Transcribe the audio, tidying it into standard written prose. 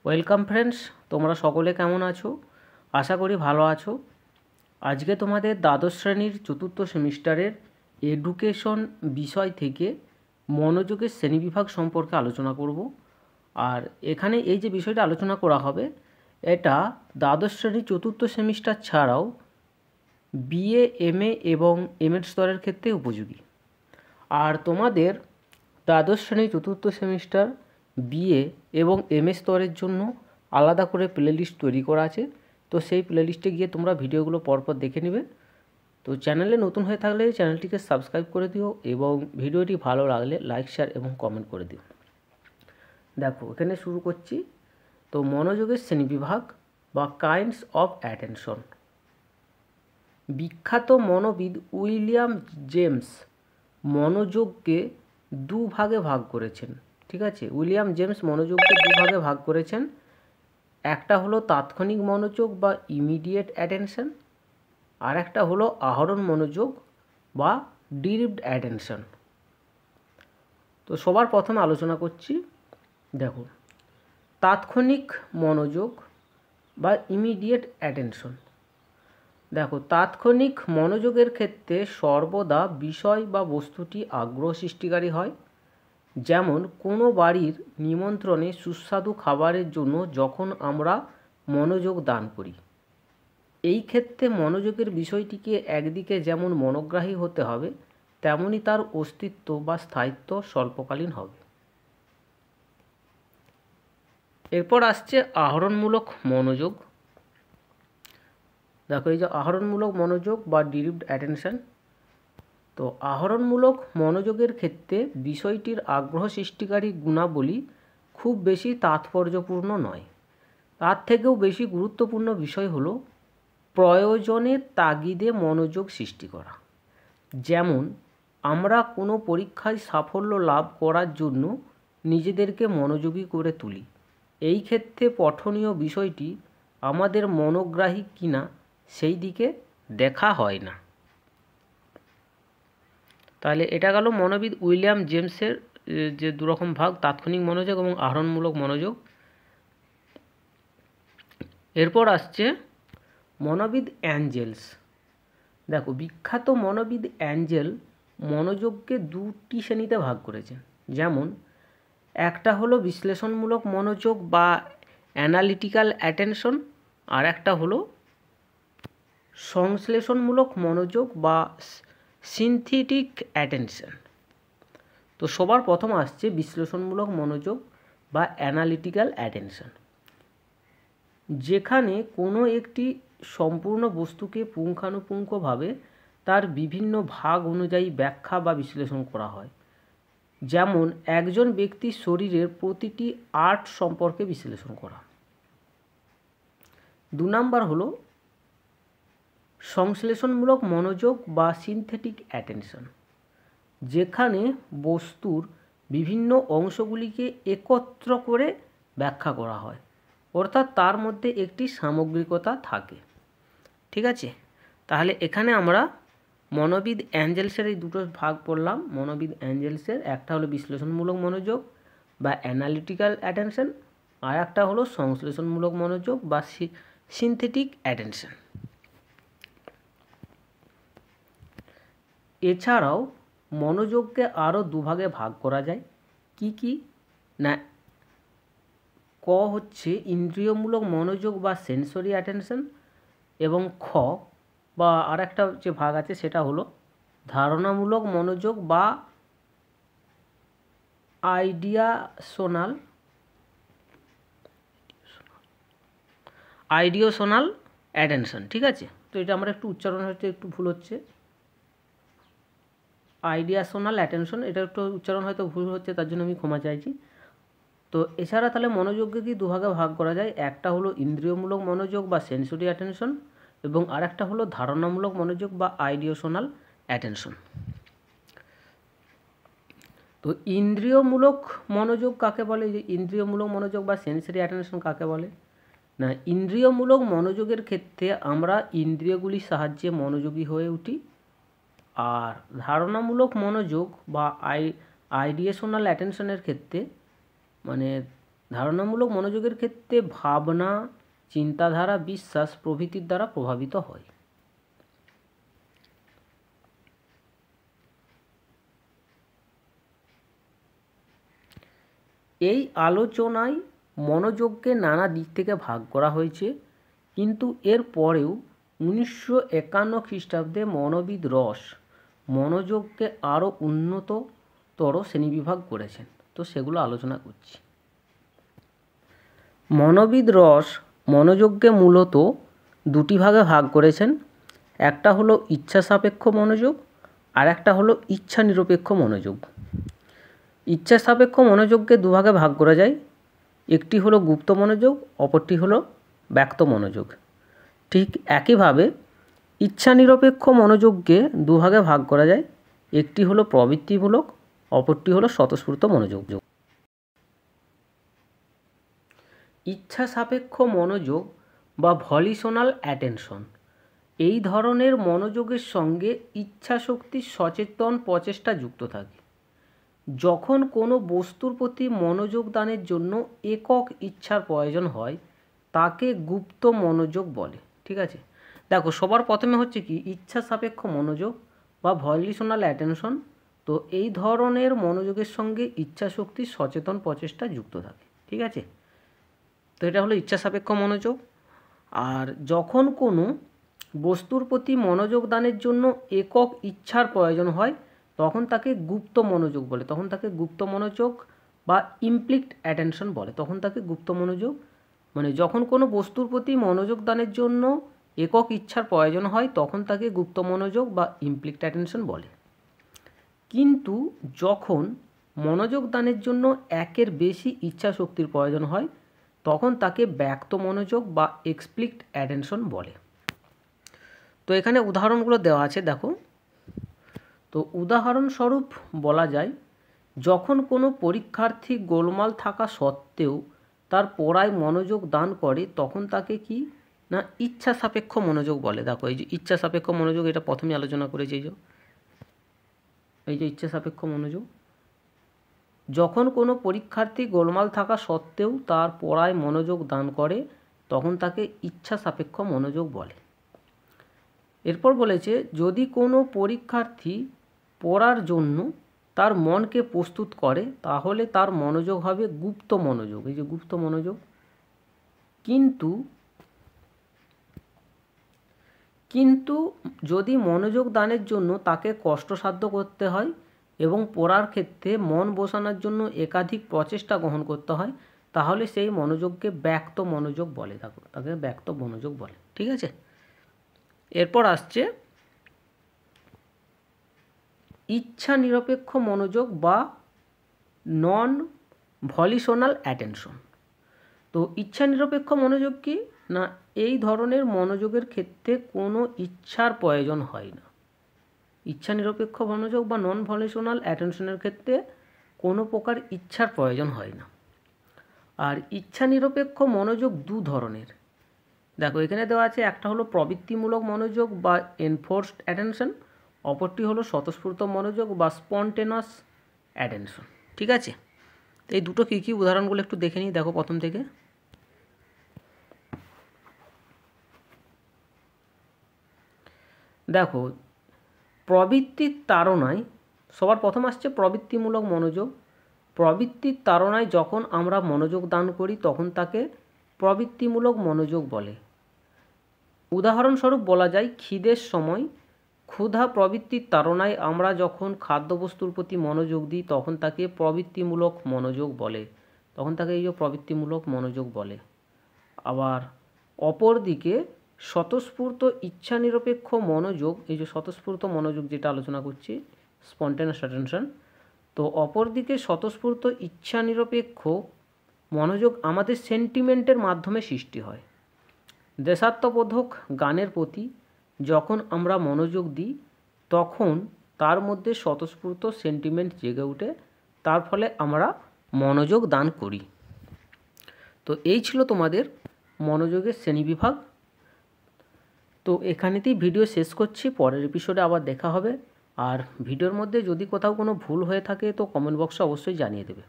Welcome friends, তোমরা সকলে কেমন আছো? আশা করি ভালো আছো। আজকে তোমাদের দ্বাদশ শ্রেণীর চতুর্থ সেমিস্টারের এডুকেশন বিষয় থেকে মনোযোগের শ্রেণীবিভাগ সম্পর্কে আলোচনা করব। আর এখানে এই যে বিষয়টা আলোচনা করা হবে, এটা দ্বাদশ শ্রেণীর চতুর্থ সেমিস্টার ছাড়াও বিএ, এমএ এবং এমএড স্তরের ক্ষেত্রে উপযোগী। আর তোমাদের দ্বাদশ শ্রেণীর চতুর্থ সেমিস্টার বিএ এবং এমএ স্তরের জন্য আলাদা করে প্লেলিস্ট তৈরি করা আছে। তো সেই প্লেলিস্টে গিয়ে তোমরা ভিডিওগুলো পরপর দেখে নেবে। তো চ্যানেলে নতুন হয়ে থাকলে চ্যানেলটিকে সাবস্ক্রাইব করে দিও এবং ভিডিওটি ভালো লাগলে লাইক, শেয়ার এবং কমেন্ট করে দিও। দেখো, এখানে শুরু করছি। তো মনোযোগের শ্রেণীবিভাগ বা কাইন্ডস অফ অ্যাটেনশন। বিখ্যাত মনোবিদ উইলিয়াম জেমস মনোযোগকে দুভাগে ভাগ করেছেন। ঠিক আছে, উইলিয়াম জেমস মনোযোগকে দুভাগে ভাগ করেছেন। একটা হলো তাৎক্ষণিক মনোযোগ বা ইমিডিয়েট অ্যাটেনশন, আর একটা হলো আহরণ মনোযোগ বা ডিরিভড অ্যাটেনশন। তো সবার প্রথমে আলোচনা করছি। দেখো, তাৎক্ষণিক মনোযোগ বা ইমিডিয়েট অ্যাটেনশন। দেখো, তাৎক্ষণিক মনোযোগের ক্ষেত্রে সর্বদা বিষয় বা বস্তুটি আগ্রহ সৃষ্টিকারী হয়। যেমন কোনো বাড়ির নিমন্ত্রণে সুস্বাদু খাবারের জন্য যখন আমরা মনোযোগ দান করি, এই ক্ষেত্রে মনোযোগের বিষয়টিকে একদিকে যেমন মনোগ্রাহী হতে হবে, তেমনি তার অস্তিত্ব বা স্থায়িত্ব স্বল্পকালীন হবে। এরপর আসছে আহরণমূলক মনোযোগ। দেখো, এই যে আহরণমূলক মনোযোগ বা ডিরিভড অ্যাটেনশন। তো আহরণমূলক মনোযোগের ক্ষেত্রে বিষয়টির আগ্রহ সৃষ্টিকারী গুণাবলী খুব বেশি তাৎপর্যপূর্ণ নয়। তার থেকেও বেশি গুরুত্বপূর্ণ বিষয় হলো প্রয়োজনের তাগিদে মনোযোগ সৃষ্টি করা। যেমন আমরা কোনো পরীক্ষায় সাফল্য লাভ করার জন্য নিজেদেরকে মনোযোগী করে তুলি। এই ক্ষেত্রে পঠনীয় বিষয়টি আমাদের মনোগ্রাহী কিনা সেই দিকে দেখা হয় না। তাহলে এটা গেল মনোবিদ উইলিয়াম জেমসের যে দুরকম ভাগ, তাৎক্ষণিক মনোযোগ এবং আহরণমূলক মনোযোগ। এরপর আসছে মনোবিদ অ্যাঞ্জেলস। দেখো, বিখ্যাত মনোবিদ অ্যাঞ্জেল মনোযোগকে দুটি শ্রেণীতে ভাগ করেছেন। যেমন একটা হলো বিশ্লেষণমূলক মনোযোগ বা অ্যানালিটিক্যাল অ্যাটেনশন, আর একটা হলো সংশ্লেষণমূলক মনোযোগ বা সিনথেটিক অ্যাটেনশন। তো সবার প্রথম আসছে বিশ্লেষণমূলক মনোযোগ বা অ্যানালিটিক্যাল অ্যাটেনশন, যেখানে কোনো একটি সম্পূর্ণ বস্তুকে পুঙ্খানুপুঙ্খভাবে তার বিভিন্ন ভাগ অনুযায়ী ব্যাখ্যা বা বিশ্লেষণ করা হয়। যেমন একজন ব্যক্তির শরীরের প্রতিটি আর্ট সম্পর্কে বিশ্লেষণ করা। 2 নাম্বার হলো সংশ্লেষণমূলক মনোযোগ বা সিনথেটিক অ্যাটেনশন, যেখানে বস্তুর বিভিন্ন অংশগুলিকে একত্র করে ব্যাখ্যা করা হয়, অর্থাৎ তার মধ্যে একটি সামগ্রিকতা থাকে। ঠিক আছে, তাহলে এখানে আমরা মনোবিদ অ্যাঞ্জেলসের এই দুটো ভাগ পড়লাম। মনোবিদ অ্যাঞ্জেলসের একটা হলো বিশ্লেষণমূলক মনোযোগ বা অ্যানালিটিক্যাল অ্যাটেনশন, আর একটা হলো সংশ্লেষণমূলক মনোযোগ বা সিনথেটিক অ্যাটেনশন। এছাড়াও মনোযোগকে আরও দুভাগে ভাগ করা যায়। কি কি না, ক হচ্ছে ইন্দ্রিয়মূলক মনোযোগ বা সেন্সরি অ্যাটেনশন, এবং খ বা আর একটা যে ভাগ আছে সেটা হলো ধারণামূলক মনোযোগ বা আইডিওশনাল অ্যাটেনশন। ঠিক আছে, তো এটা আমরা একটু উচ্চারণ হচ্ছে একটু ভুল হচ্ছে, আইডিয়াশনাল অ্যাটেনশন, এটা একটু উচ্চারণ হয়তো ভুল হচ্ছে, তার জন্য আমি ক্ষমা চাইছি। তো এছাড়া তাহলে মনোযোগকে কি দুভাগে ভাগ করা যায়। একটা হলো ইন্দ্রিয়মূলক মনোযোগ বা সেন্সরি অ্যাটেনশন, এবং আরেকটা হলো ধারণামূলক মনোযোগ বা আইডিওশনাল অ্যাটেনশন। তো ইন্দ্রিয়মূলক মনোযোগ কাকে বলে, যে ইন্দ্রিয়মূলক মনোযোগ বা সেন্সরি অ্যাটেনশন কাকে বলে না, ইন্দ্রিয়মূলক মনোযোগের ক্ষেত্রে আমরা ইন্দ্রিয়গুলির সাহায্যে মনোযোগী হয়ে উঠি। আর ধারণামূলক মনোযোগ বা আইডিয়েশনাল অ্যাটেনশনের ক্ষেত্রে মানে ধারণামূলক মনোযোগের ক্ষেত্রে ভাবনা, চিন্তাধারা, বিশ্বাস প্রভৃতির দ্বারা প্রভাবিত হয়। এই আলোচনায় মনোযোগকে নানা দিক থেকে ভাগ করা হয়েছে, কিন্তু এর পরেও 1951 খ্রিস্টাব্দে মনোবিদ রস মনোযোগকে আরও উন্নততর শ্রেণীবিভাগ করেছেন। তো সেগুলো আলোচনা করছি। মনোবিদ রস মনোযোগকে মূলত দুটি ভাগে ভাগ করেছেন। একটা হলো ইচ্ছা সাপেক্ষ মনোযোগ, আর একটা হলো ইচ্ছা নিরপেক্ষ মনোযোগ। ইচ্ছা সাপেক্ষ মনোযোগকে দুভাগে ভাগ করা যায়। একটি হলো গুপ্ত মনোযোগ, অপরটি হলো ব্যক্ত মনোযোগ। ঠিক একইভাবে ইচ্ছা নিরপেক্ষ মনোযোগকে দুভাগে ভাগ করা যায়। একটি হলো প্রবৃত্তিমূলক, অপরটি হলো স্বতঃস্ফূর্ত মনোযোগ। ইচ্ছা সাপেক্ষ মনোযোগ বা ভলিউশনাল অ্যাটেনশন, এই ধরনের মনোযোগের সঙ্গে ইচ্ছাশক্তির সচেতন প্রচেষ্টা যুক্ত থাকে। যখন কোনো বস্তুর প্রতি মনোযোগ দানের জন্য একক ইচ্ছার প্রয়োজন হয় তাকে গুপ্ত মনোযোগ বলে। ঠিক আছে, দেখো সবার প্রথমে হচ্ছে কি ইচ্ছা সাপেক্ষ মনোযোগ বা ভলিউশনাল অ্যাটেনশন। তো এই ধরনের মনোযোগের সঙ্গে ইচ্ছাশক্তির সচেতন প্রচেষ্টা যুক্ত থাকে। ঠিক আছে, তো এটা হলো ইচ্ছা সাপেক্ষ মনোযোগ। আর যখন কোনো বস্তুর প্রতি মনোযোগ দানের জন্য একক ইচ্ছার প্রয়োজন হয় তখন তাকে গুপ্ত মনোযোগ বলে। তখন তাকে গুপ্ত মনোযোগ বা ইমপ্লিক্ট অ্যাটেনশন বলে। তখন তাকে গুপ্ত মনোযোগ মানে যখন কোনো বস্তুর প্রতি মনোযোগ দানের জন্য একক ইচ্ছার প্রয়োজন হয় তখন তাকে গুপ্ত মনোযোগ বা ইমপ্লিক্ট অ্যাটেনশন বলে। কিন্তু যখন মনোযোগ দানের জন্য একের বেশি ইচ্ছা শক্তির প্রয়োজন হয় তখন তাকে ব্যক্ত মনোযোগ বা এক্সপ্লিক্ট অ্যাটেনশন বলে। তো এখানে উদাহরণগুলো দেওয়া আছে, দেখো। তো উদাহরণস্বরূপ বলা যায়, যখন কোনো পরীক্ষার্থী গোলমাল থাকা সত্ত্বেও তার পড়ায় মনোযোগ দান করে তখন তাকে কি না ইচ্ছা সাপেক্ষ মনোযোগ বলে। দেখো এই যে ইচ্ছা সাপেক্ষ মনোযোগ, এটা প্রথমে আলোচনা করেছি। এই যে ইচ্ছা সাপেক্ষ মনোযোগ, যখন কোনো পরীক্ষার্থী গোলমাল থাকা সত্ত্বেও তার পড়ায় মনোযোগ দান করে তখন তাকে ইচ্ছা সাপেক্ষ মনোযোগ বলে। এরপর বলেছে, যদি কোনো পরীক্ষার্থী পড়ার জন্য তার মনকে প্রস্তুত করে তাহলে তার মনোযোগ হবে গুপ্ত মনোযোগ। এই যে গুপ্ত মনোযোগ। কিন্তু যদি মনোযোগ দানের জন্য তাকে কষ্টসাধ্য করতে হয় এবং পড়ার ক্ষেত্রে মন বসানোর জন্য একাধিক প্রচেষ্টা গ্রহণ করতে হয় তাহলে সেই মনোযোগকে ব্যক্ত মনোযোগ বলে। তাকে ব্যক্ত মনোযোগ বলে। ঠিক আছে, এরপর আসছে ইচ্ছা নিরপেক্ষ মনোযোগ বা নন ভলিউশনাল অ্যাটেনশন। তো ইচ্ছা নিরপেক্ষ মনোযোগ কি না এই ধরনের মনোযোগের ক্ষেত্রে কোনো ইচ্ছার প্রয়োজন হয় না। ইচ্ছা নিরপেক্ষ মনোযোগ বা নন ভলিউশনাল অ্যাটেনশনের ক্ষেত্রে কোনো প্রকার ইচ্ছার প্রয়োজন হয় না। আর ইচ্ছা নিরপেক্ষ মনোযোগ দু ধরনের। দেখো এখানে দেওয়া আছে, একটা হলো প্রবৃত্তিমূলক মনোযোগ বা এনফোর্সড অ্যাটেনশন, অপরটি হলো স্বতঃস্ফূর্ত মনোযোগ বা স্পন্টেনাস অ্যাটেনশন। ঠিক আছে, এই দুটো কী কী উদাহরণগুলো একটু দেখে নিই। দেখো প্রথম থেকে, দেখো প্রবৃত্তির তাড়নায় সবার প্রথম আসছে প্রবৃত্তিমূলক মনোযোগ। প্রবৃত্তির তাড়নায় যখন আমরা মনোযোগ দান করি তখন তাকে প্রবৃত্তিমূলক মনোযোগ বলে। উদাহরণস্বরূপ বলা যায়, খিদের সময় ক্ষুধা প্রবৃত্তির তাড়নায় আমরা যখন খাদ্যবস্তুর প্রতি মনোযোগ দিই তখন তাকে প্রবৃত্তিমূলক মনোযোগ বলে। তখন তাকে এই যে প্রবৃত্তিমূলক মনোযোগ বলে। আবার অপরদিকে স্বতঃস্ফূর্ত ইচ্ছা নিরপেক্ষ মনোযোগ, এই যে স্বতঃস্ফূর্ত মনোযোগ যেটা আলোচনা করছি, স্পন্টেনাস অ্যাটেনশন। তো অপরদিকে স্বতঃস্ফূর্ত ইচ্ছা নিরপেক্ষ মনোযোগ আমাদের সেন্টিমেন্টের মাধ্যমে সৃষ্টি হয়। দেশাত্মবোধক গানের প্রতি যখন আমরা মনোযোগ দিই তখন তার মধ্যে স্বতঃস্ফূর্ত সেন্টিমেন্ট জেগে ওঠে, তার ফলে আমরা মনোযোগ দান করি। তো এই ছিল তোমাদের মনোযোগের শ্রেণীবিভাগ। তো এখানেতেই ভিডিও শেষ করছি, পরের এপিসোডে আবার দেখা হবে। আর ভিডিওর মধ্যে যদি কোথাও কোনো ভুল হয়ে থাকে তো কমেন্ট বক্সে অবশ্যই জানিয়ে দেবে।